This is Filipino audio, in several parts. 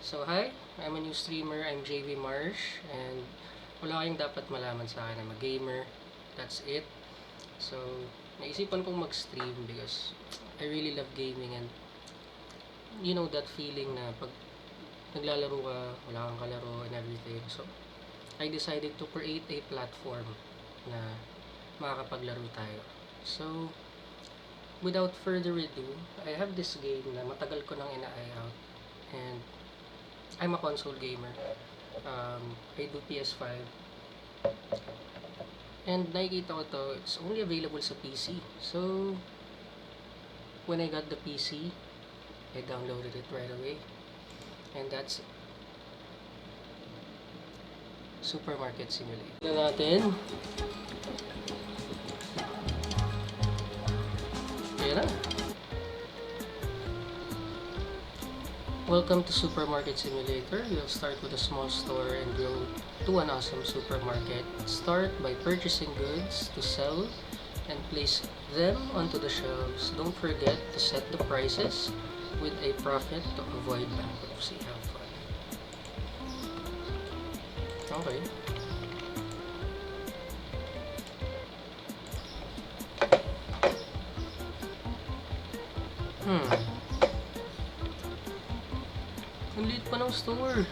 So hi, I'm a new streamer, I'm JV Marsh, and wala kayong dapat malaman sa akin. I'm a gamer, that's it. So, naisipan kong mag-stream because I really love gaming and you know that feeling na pag naglalaro ka, wala kang kalaro and everything. So, I decided to create a platform na makakapaglaro tayo. So, without further ado, I have this game na matagal ko nang ina-eye out and I'm a console gamer. I do PS5. And nakikita ko to, it's only available sa PC. So, when I got the PC, I downloaded it right away. And that's Supermarket Simulator. Tignan natin. Ayan na. Welcome to Supermarket Simulator. You'll start with a small store and grow to an awesome supermarket. Start by purchasing goods to sell and place them onto the shelves. Don't forget to set the prices with a profit to avoid bankruptcy. Have fun. Okay. Ang liit pa ng store.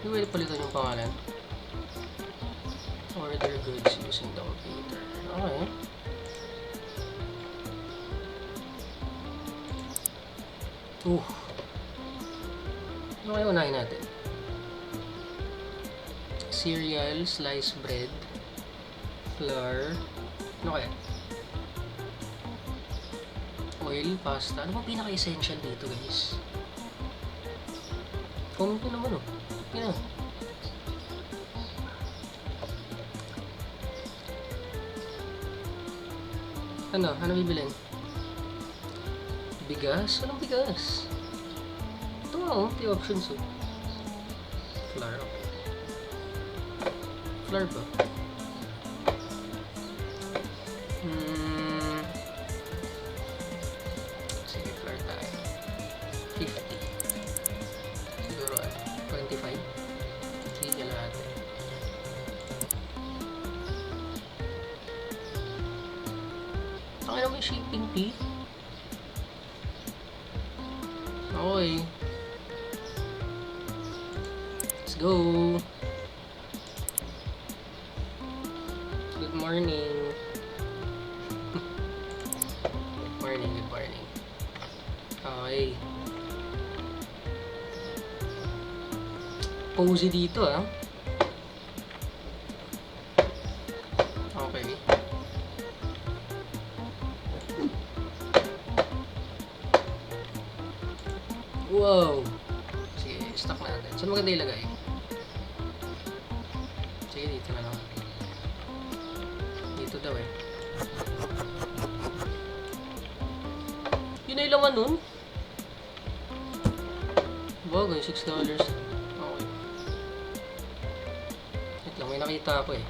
Hindi pwede palitan yung pangalan. Order goods using the computer. Okay. Ano kaya unahin natin? Cereal, sliced bread, flour. Ano kaya? Oil, pasta. Ano bang pinaka-essential dito, guys? Comment nyo naman, oh. Yan. Ano bibilin? Bigas? Anong bigas? Ito nga, oh. Ito options, oh. Flour, okay. Flour ba? Sige, flour tayo. 50. Siguro, 25. Sige lahat. Ang may shipping fee? Okay. Let's go. Good morning. Good morning. Okay. Cozy dito, ah. Okay. Wow. Sige, stock natin. Saan maganda ilagay? Sige, dito na lang. Dito daw eh. Yun ay laman nun. Bagay, $6. Okay. Wait lang, may nakita ako eh.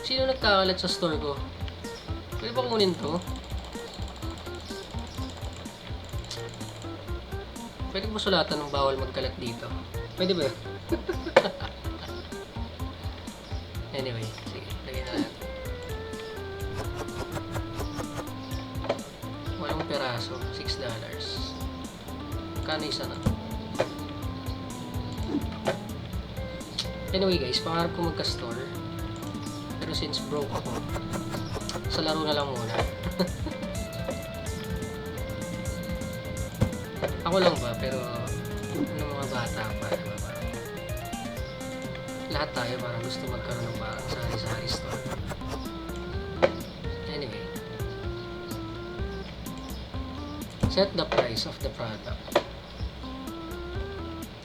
Sino nagkakalat sa store ko? Pwede ba kunin to? Pwede ba sulatan ng bawal magkalat dito? Pwede ba? Anyway, sige, lagyan na natin. Walang peraso, $6. Kano isa na? Anyway guys, pangarap ko magka-store. Pero since broke ako, sa laro na lang muna. Ako lang ba? Pero ng mga bata pa, diba? Parang, lahat tayo parang gusto magkaroon ng parang sari-sari store. Anyway, set the price of the product.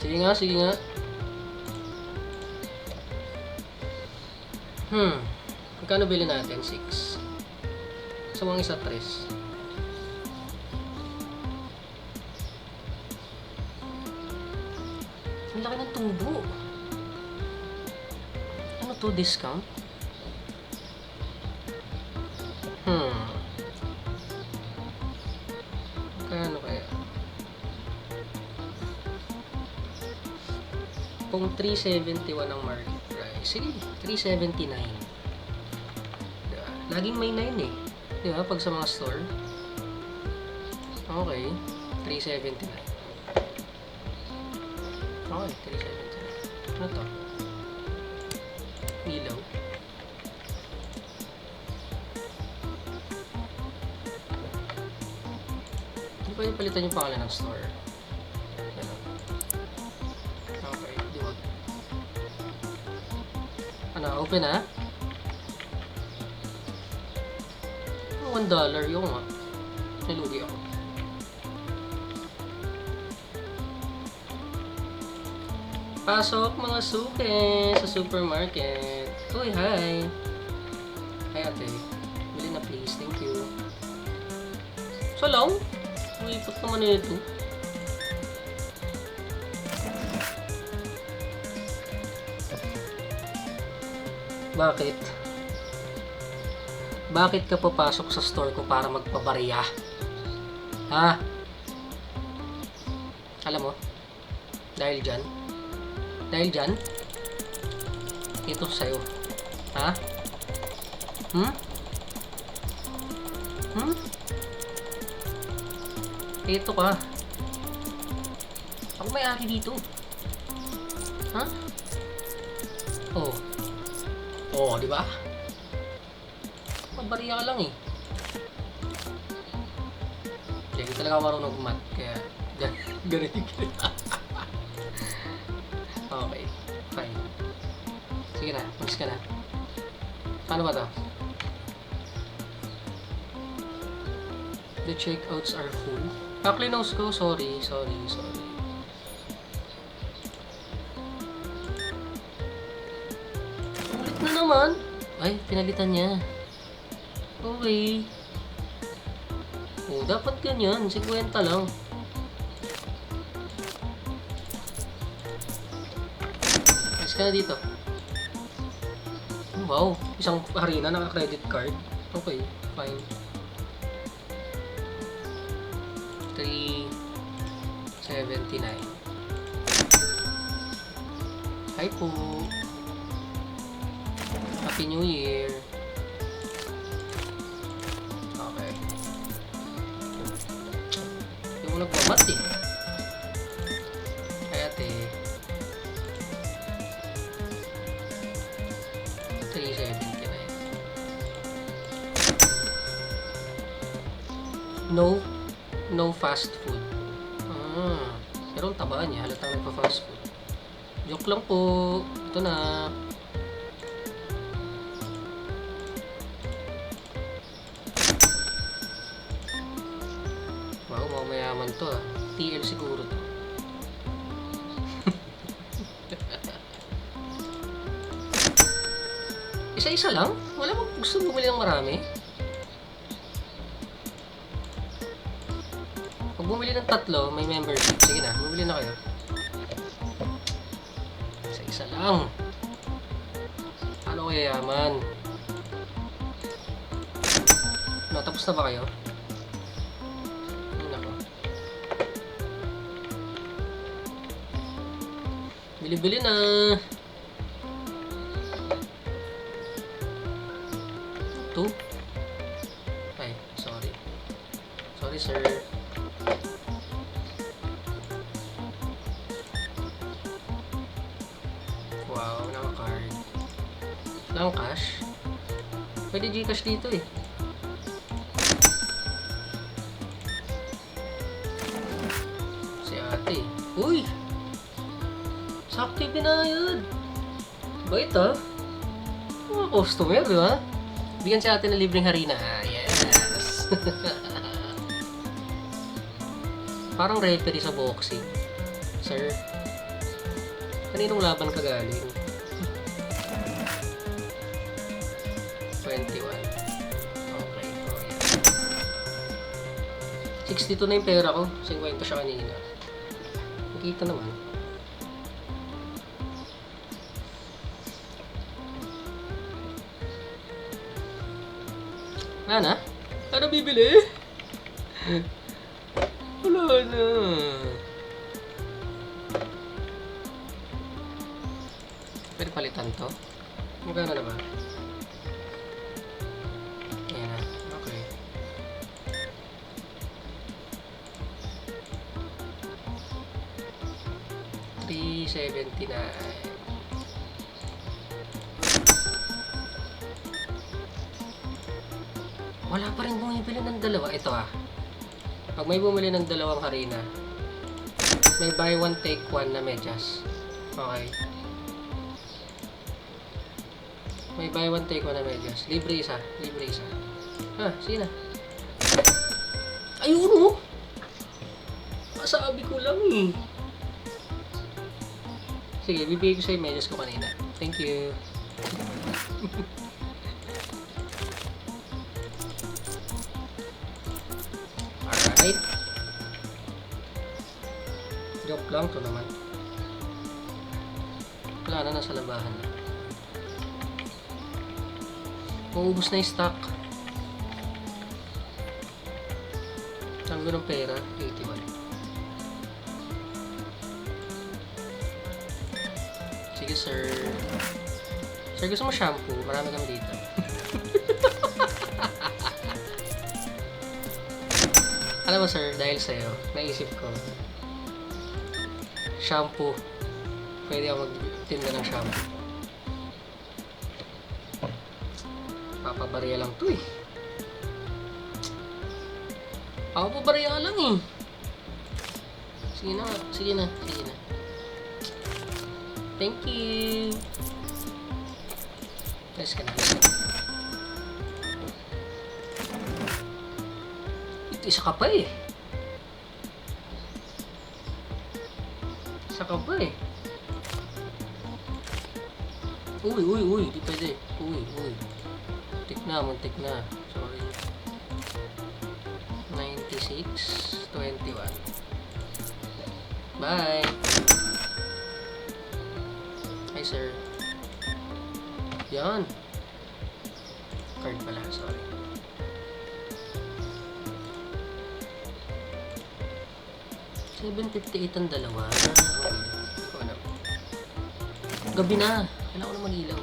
Sige nga, sige nga. Magkano bilhin natin? 6. So, ang isa 3. Ang laki ng tubo. Ano to? Discount? Kano kaya? kung 371 ang market price, sige, 379. Diba? Laging may 9 eh. Diba? Pag sa mga store. Okay, 379. Okay, 379. Ano to? Ilaw. Hindi pwede palitan yung pangalan ng store. Okay, diwag. Ano, open na? $1 yung nga. Nilugi ako. Pasok mga suke sa supermarket. Uy, hi! Hi ate. Bili na please, thank you. So long? Uipot naman na ito. Bakit? Bakit ka papasok sa store ko para magpabarya? Ha? Alam mo? Dahil dyan? Dahil dyan? Ito sa'yo. Ha? Hmm? Hmm? Ito ka. Ako may-ari dito. Ha? Oh. Oh, di ba? Magbariya ka lang eh. Kaya hindi talaga marunong mat. Kaya ganun yung ginawa. Okay, fine. Sige na, malis ka na. Paano ba to? The checkouts are full. Kaklinos ko, sorry. Ulit na naman. Ay, pinalitan niya. Okay. Oh, dapat ganyan. 50 lang. Mas ka na dito. Oh, wow. Isang harina, naka-credit card. Okay, fine. 379. Hi po. Happy New Year. Okay. Yung mo nagmamat eh. Ay ate. 379. No fast food. Pero ang taba niya, halatang nagpa-fast food. Joke lang po. Ito na. Wow, mayaman to ah. TL siguro to. Isa-isa lang? Wala bang gusto bumili ng marami? Pag bumili ng 3, may membership. Sige na, bumili na kayo. Isa-isa lang. Ano kaya yaman? No, tapos na ba kayo? Nako. Bili-bili na. Ay, sorry. Sorry, sir. Wow, naka-card. Lang cash? Pwede Gcash dito eh. Si ate. Uy! Sakto yung binayad. Bait ah. Mga customer, di ba? Bigyan si ate ng libreng harina. Yes! Parang referee sa boxing. Sir, kaninong laban ka galing? 21. Okay. Oh, yeah. 62 na yung pera ko. 50 siya kanina. Nakita naman. Ana? Ano bibili? Wala na. pwede palitan to? Magkano na ba? Ayan na. Okay. $379. Wala pa rin bumibili ng dalawa. Ito pag may bumili ng dalawang harina, may buy one take one na medyas. Okay. May buy one take one na medyas. Libre isa. Sige na. Ayun Masabi ko lang Sige, bibigay ko sa yung medyas ko kanina. Thank you. Alright. Joke lang to naman. Wala na, nasa labahan na. Maubos na yung stock. Ang ng pera, 81. Sige sir. Sir, gusto mo shampoo? Marami kami dito. Alam mo sir, dahil sa'yo, naisip ko, shampoo. Pwede ako magtinda ng shampoo. Papabarya lang to Papabarya lang Sige na. Thank you. Let's go. Ito isa ka pa Uy, di pwede. Uy. Muntik na. Sorry. 96.21. Bye. Hi, sir. Yan. Card pala, sorry. $7.58 ang dalawa. Okay. Ikaw alam. Gabi na. Kailangan ko na mag-ilaw.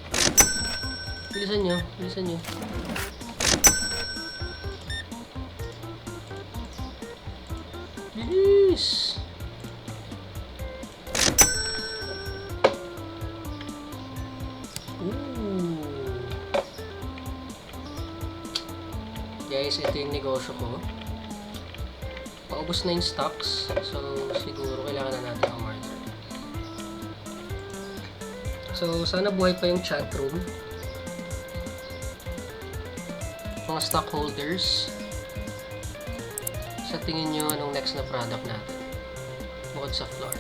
Bilisan nyo. Bilis! Guys, ito yung negosyo ko. Paubos na yung stocks. So, siguro kailangan na natin umorder. So, sana buhay pa yung chat room. Mga stockholders, sa tingin nyo anong next na product natin bukod sa flour?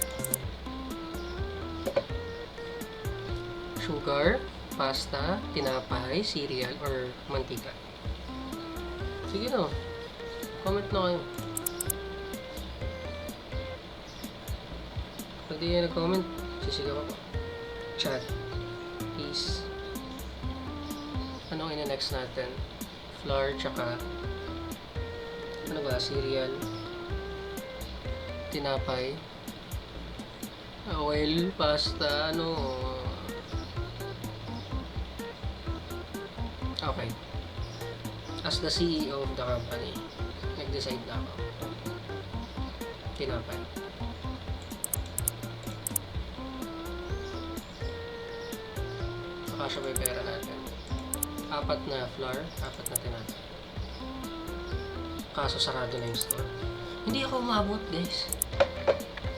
Sugar, pasta, tinapay, cereal, or mantika? Sige no, comment na kayo. Pag di kayo nag-comment, sisigaw ako. Chat, please. Anong ina-next natin? Flour, tsaka ano ba? Cereal, tinapay, oil, pasta, Okay. As the CEO of the company, nag-decide na ako. Tinapay. Saka siya may pera natin. 4 na flour, 4 na tinapay. Kaso sarado na yung store. Hindi ako umabot, guys.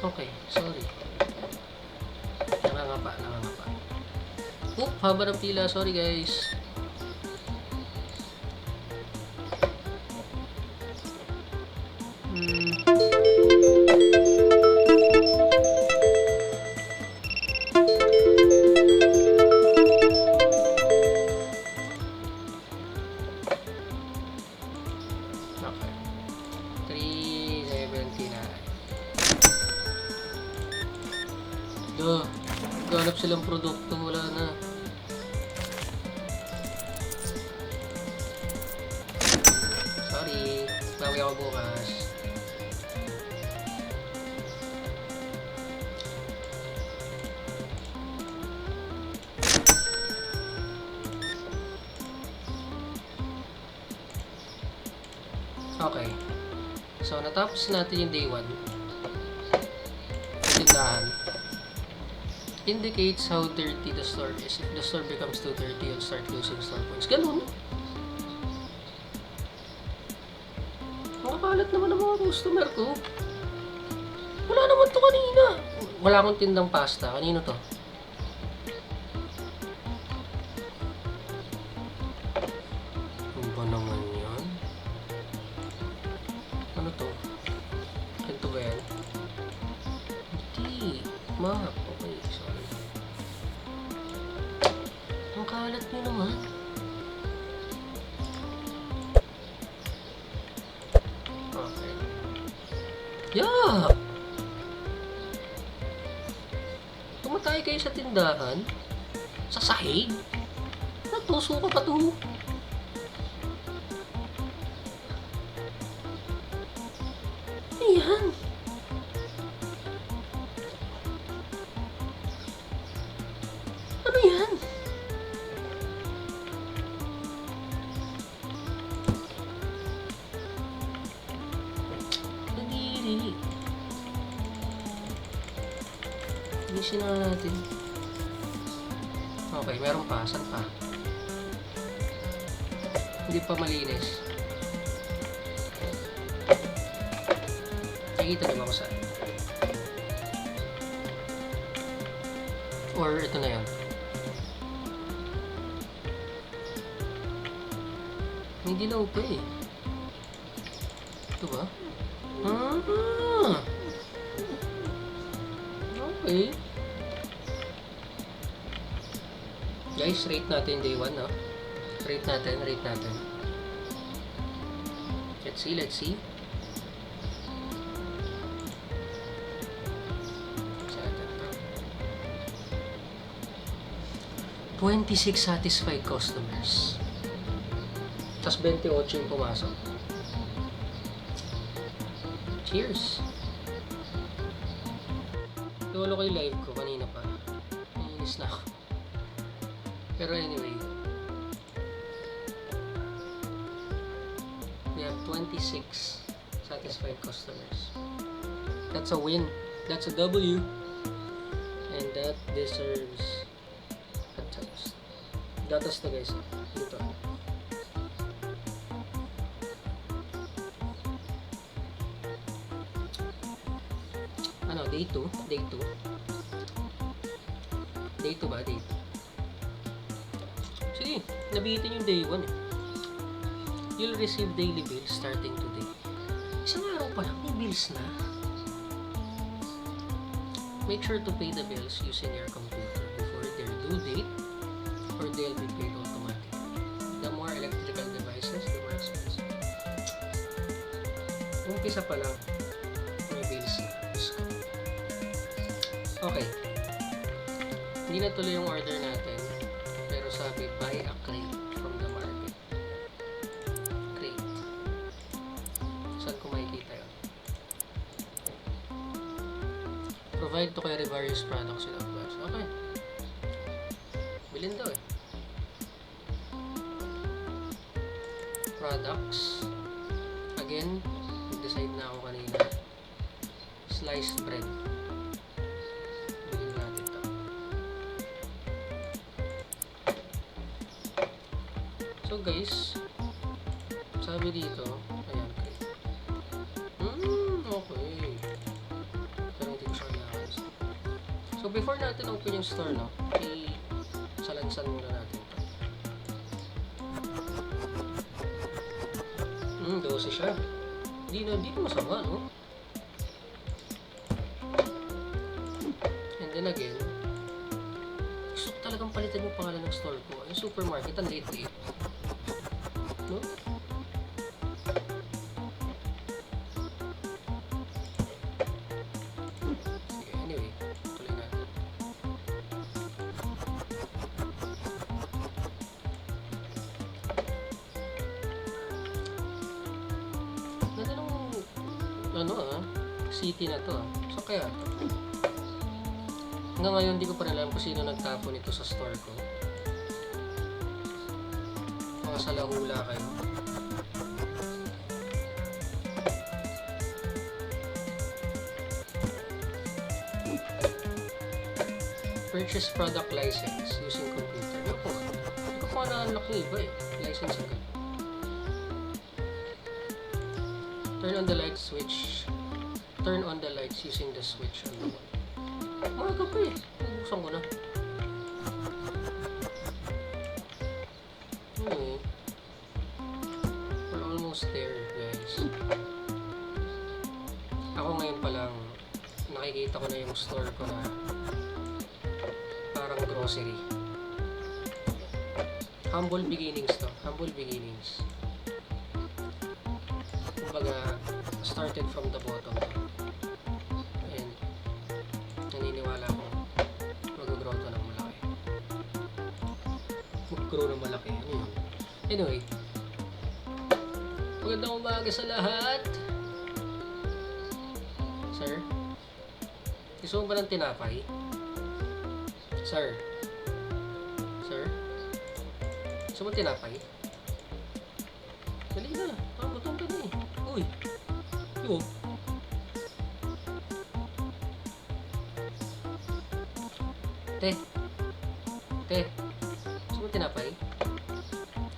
Okay, sorry. Nangangapa. Haba ng pila. Sorry, guys. Ganap silang produkto, wala na. Sorry, bawi ako bukas. Okay. So, natapos natin yung day 1. Tindahan. Indicates how dirty the store is. If the store becomes too dirty, you'll start losing store points. Ganun. Nakakalat naman ang mga customer ko. Wala naman to kanina. Wala akong tindang pasta. Kanino to? Ano ba naman yan? Ano to? Ito ba yan? Hindi. Map. Okay, sorry. Ang kalat nyo naman. Okay. Yeah! Tumatay kayo sa tindahan? Sa sahig? Natuso ka pa to. Ayan. Ano yan? Nagiri. Inisin na natin. Okay, meron pa. Saan pa? Hindi pa malinis. Nakikita naman ako saan. Or ito na yan. Hindi na upa eh. Ito ba? Ah! Okay. Guys, rate natin day 1, no? Rate natin. Let's see. 26 satisfied customers. Tapos 28 yung pumasok. Cheers! Lolo ko yung live ko kanina pa. Nainis na ako. Pero anyway. We have 26 satisfied customers. That's a win. That's a W. And that deserves a toast. Gatas to guys. Dito. Ano? Day 2? Day 2? Day 2 ba? Day 2. Sige. Nabihitin yung day 1 eh. You'll receive daily bills starting today. Isang araw pa lang, may bills na. Make sure to pay the bills using your computer before their due date or they'll be paid automatically. The more electrical devices, the more expensive. Umpisa pa lang, may bills na. Okay. Hindi na tuloy yung order natin. Pero sabi, buy a crate from the market. Crate. Saan ko makikita yun? Provide to carry various products without glass. Okay. Bilhin daw eh. Products. Again, decide na ako kanina. Sliced bread. Bilhin natin ito. So guys, sabi dito, ayan, okay. Okay. Pero hindi ko siya kailangan. So before natin open yung store, no, salansan muna natin ito. 12 siya. Hindi na masama, no? And then again, gusto ko talagang palitan yung pangalan ng store ko. Yung supermarket, ang liit-liit. No? Sige, anyway, tuloy natin. City na to. So kaya to. Hanggang ngayon, hindi ko pa alam kung sino nagtapon ito sa store ko. Mga salahula kayo. Purchase product license using computer. Ako, hindi ko pa na-unlock yung iba eh. License agad. Turn on the light switch. Turn on the lights using the switch on the wall. Maaga pa eh. Buksan ko na. Anyway. We're almost there, guys. Ako ngayon pa lang, nakikita ko na yung store ko na parang grocery. Humble beginnings to. Humble beginnings. Kumbaga, started from the bottom. And naniniwala ko mag-grow to ng malaki. Mag-grow ng malaki. Ano yun? Anyway. Magandang umaga sa lahat. Sir? Gusto mo ba ng tinapay? Sir? Sir? Gusto mo tinapay? Dali na. Gutom ka na eh. Uy. Yo. Te. Te. Gusto mo tinapay?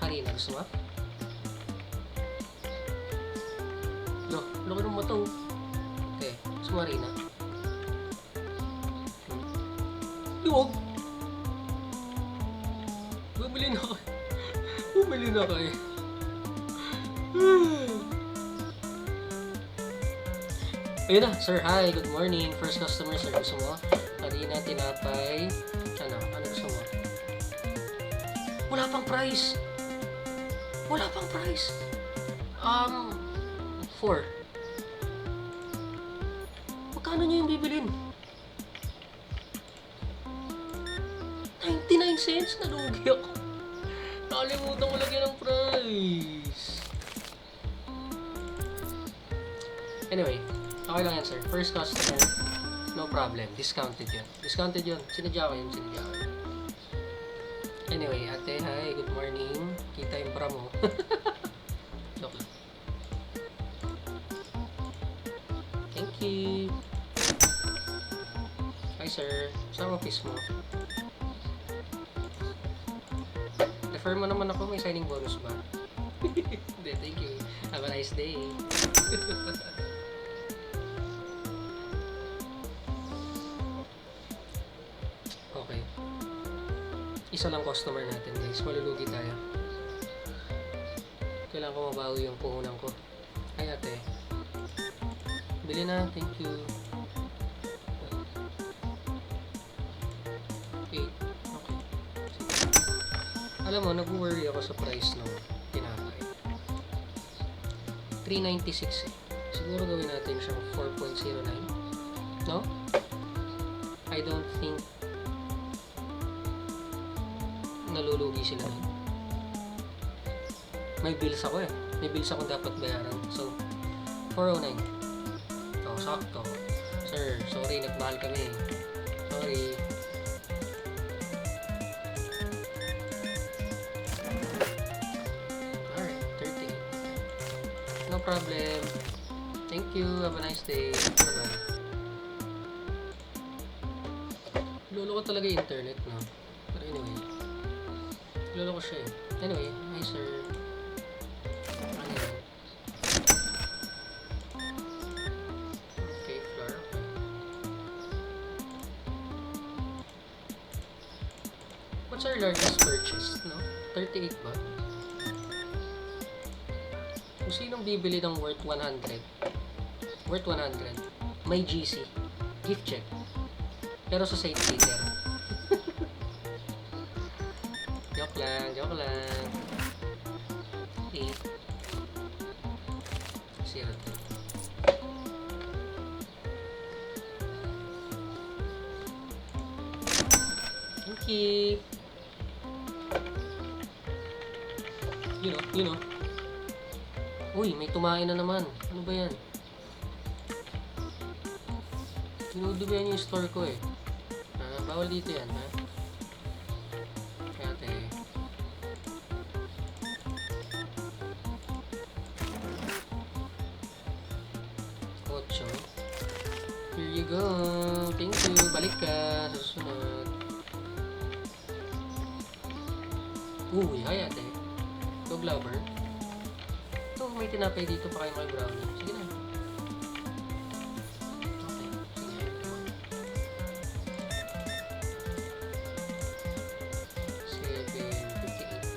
Harina. Gusto mo? Lo. Laki ng mata oh. Te. Gusto mo harina? Huwag. Bumili na kayo. Bumili na kayo. Ayun na, sir, hi, good morning. First customer, sir, gusto mo? Harina, tinapay. Ano gusto mo? Wala pang price. Wala pang price. 4. Magkano niyo yung bibilin? 99 cents? Nalugi ako. Nakalimutan ko lagyan ng price. Anyway, okay lang yan, sir. First customer, no problem. Discounted yun. Discounted yun. Sinadya ko yun. Sinadya ko yun. Anyway, ate, hi. Good morning. Kita yung bra mo. Joke lang. Thank you. Hi, sir. Saan ang office mo? Refer mo naman ako. May signing bonus ba? Hindi, thank you. Have a nice day. Okay. Isa lang customer natin, guys. Malulugi tayo. Kailangan ko mabawi yung puhunan ko. Ay, ate. Bili na. Thank you. 8. Okay. Alam mo, nag-worry ako sa price ng tinapay. 396 eh. Siguro gawin natin siyang 4.09. No? I don't think nalulugi sila nun. May bills ako eh. May bills akong dapat bayaran. So, 409. Oh, sakto. Sir, sorry, nagmahal kami. Sorry. Alright, 30. No problem. Thank you. Have a nice day. Bye-bye. Lolo ko talaga yung internet, no? Pero anyway. Lolo ko siya eh. Anyway, hi sir. Ano yan? Okay, floor. Okay. What's our largest purchase, no? 38 ba? Kung sinong bibili ng worth 100, may GC. Gift check. Pero sa site zero. Joke lang. 8. 0. Thank you. You know. Uy, may tumain na naman. Ano ba yan? Dinudubihan yung store ko eh. Bawal dito yan, ha? Kaya tayo. Ocho. Here you go. Thank you. Balik ka sa susunod. Uy, hi ate. Dog lover. Ito, may tinapay dito pa kayo kay brownie. Sige na. Okay, sige. 7.58.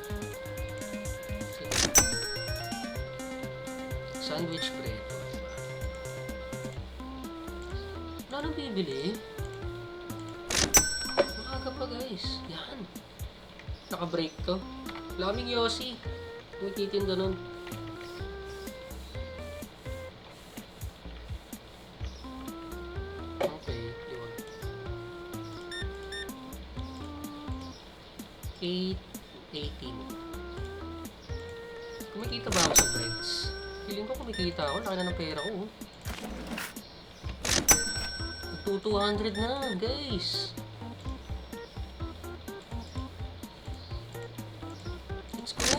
Sige. Sandwich bread. O, diba? Wala nang bibili. Maaga pa guys. Yan. Naka-break to. Wala kaming Yossi. Kung titinda nun. Okay, yun. 8.18. Kumikita ba ako sa breads? Feeling ko kumikita ako. Laki na ng pera ko. 200 na, guys. Let's go.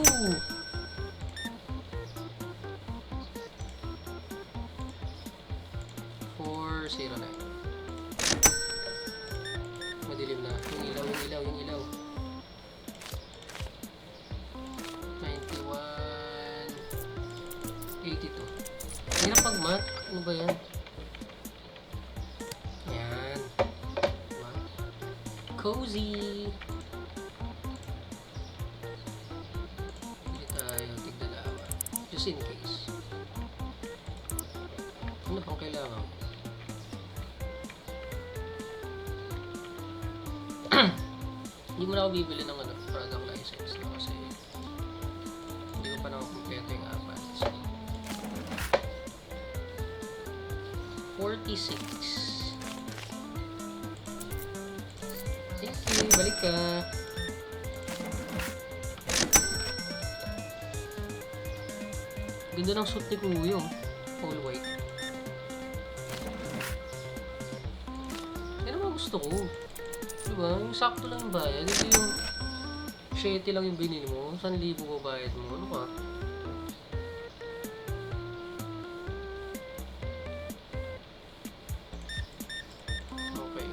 Madilim na. Yung ilaw. 91.82. Hirap pag-mat. Ano ba yan? Yan. Diba? Cozy. Hindi tayo tigdalawa. Just in case. Ano pang kailangan? Hindi mo na ako bibili ng product license na kasi hindi ko pa nakakumpleto yung apat. So, 46. Thank you. Balik ka. Ganda ng suit ni Kuya. All white. Yan naman gusto ko. Diba? Yung sakto lang yung bayad. Hindi yung 7 lang yung binili mo. 1,000 ba bayad mo? Ano ka? Okay.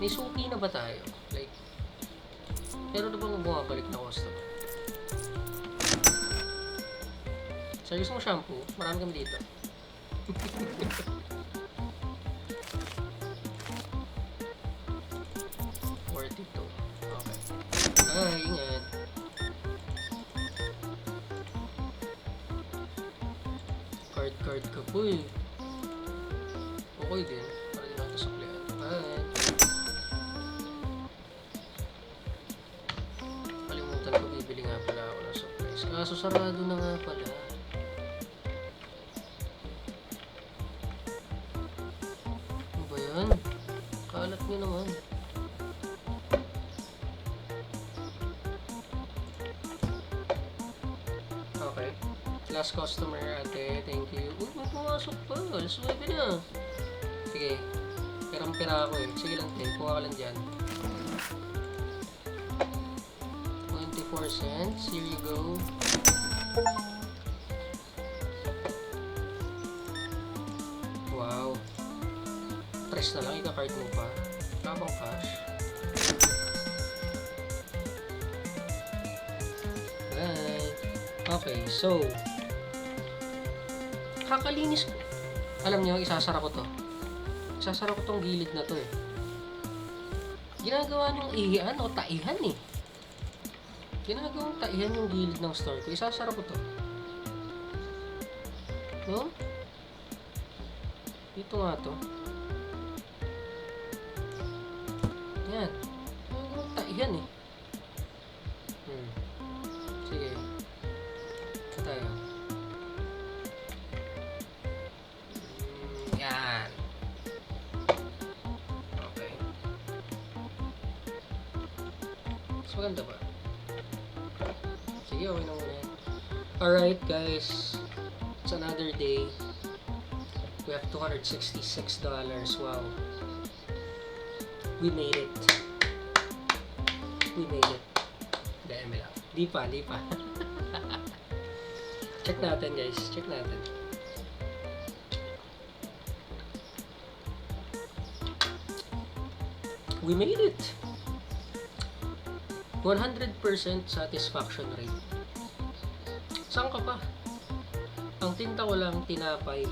May suki na ba tayo? Like, meron na bang bumabalik na customer? So, gusto mo shampoo? Marami kami dito. 42. Okay. Ingat. Card ka po eh. Okay din. Para din natin suklihan. Kalimutan ko, bibili nga pala ako ng surprise. Kaso sarado na nga pala. Ano ba yan? Kalat nyo naman. Okay. Last customer ate. Thank you. Uy, may pumasok pa. Alas 9 na. Sige. Perang-pera ako eh. Sige lang, te. Kuha ka lang dyan. 24 cents. Here you go. Wow. Press na lang. Ika-card mo pa. Wala bang cash? Right. Okay, so kakalinis ko. Alam nyo, isasara ko to. Isasara ko tong gilid na to eh. Ginagawa niyong ihian o taihan eh. Ginagawang taihan yung gilid ng store ko. Isasara ko to. No? Dito nga to. Yan. Ginagawang taihan eh. Sige. Ito tayo. Yan. Okay. Mas maganda ba? Sige, okay na muna yan. Alright guys. It's another day. We have $266. Wow. We made it. We made it. Dami lang. Di pa. Check natin guys. Check natin. We made it! 100% satisfaction rate. Saan ka pa? Ang tinta ko lang, tinapay,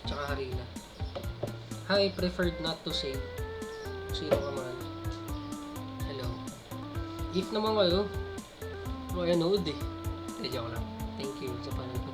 tsaka harina. I preferred not to say. Sino ka man. Hello. If naman kayo, makanood eh. Joke lang. Thank you sa panonood.